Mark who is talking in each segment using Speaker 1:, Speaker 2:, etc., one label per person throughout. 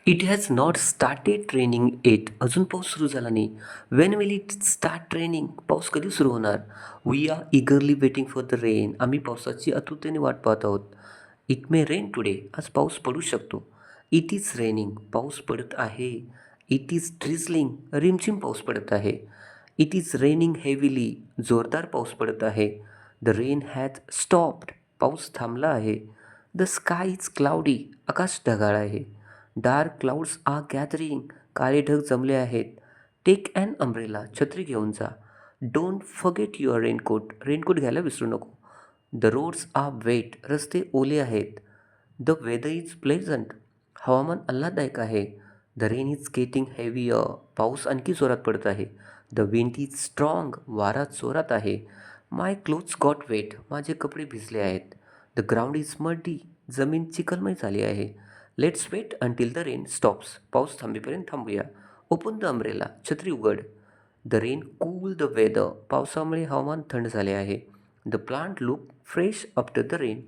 Speaker 1: It has not started raining yet. अजून पाऊस सुरू झाला नाही. When will it start raining? पाऊस कधी सुरू होणार? We are eagerly waiting for the rain. आम्ही पावसाची आतुरतेने वाट पाहत आहोत. It may rain today. आज पाऊस पडू शकतो. It is raining. पाऊस पडत आहे. It is drizzling. रिमझिम पाऊस पडत आहे. It is raining heavily. जोरदार पाऊस पडत आहे. The rain has stopped. पाऊस थांबला आहे. The sky is cloudy. आकाश ढगाळ आहे. Dark clouds are gathering. काळे ढग जमले आहेत. Take and umbrella. छत्री घेऊन जा. Don't forget your raincoat. Raincoat घ्यायला विसरू नको. The roads are wet. रस्ते ओले आहेत. The weather is pleasant. हवामान आल्हाददायक आहे. The rain is getting heavier. पाऊस आणखी जोरात पडत आहे. The wind is strong. वारा जोरात आहे. My clothes got wet. माझे कपडे भिजले आहेत. द ग्राउंड इज मडी. जमीन चिखलमय झाली आहे. Let's wait until the rain stops. पाऊस थांबेपर्यंत थांबूया. Open the umbrella. छत्री उघड. The rain cool the weather. पावसामुळे हवामान थंड झाले आहे. The plant look fresh after the rain.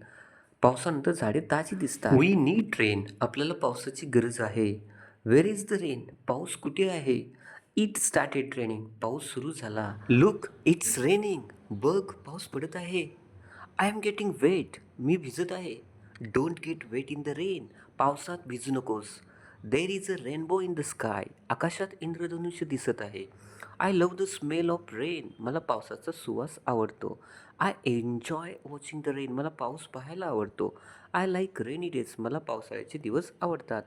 Speaker 1: पावसानंतर झाडे ताजी दिसतात. We need rain. आपल्याला पावसाची गरज आहे. Where is the rain? पाऊस कुठे आहे? It started raining. पाऊस सुरू झाला. Look, it's raining. बघ, पाऊस पडत आहे. I am getting weight. मी भिजत आहे. Don't get wet in the rain. पावसात भिजू नकोस. There is a rainbow in the sky. आकाशात इंद्रधनुष्य दिसत आहे. I love the smell of rain. मला पावसाचा सुवास आवडतो. I enjoy watching the rain. मला पाऊस पाहायला आवडतो. I like rainy days. मला पावसाळ्याचे दिवस आवडतात.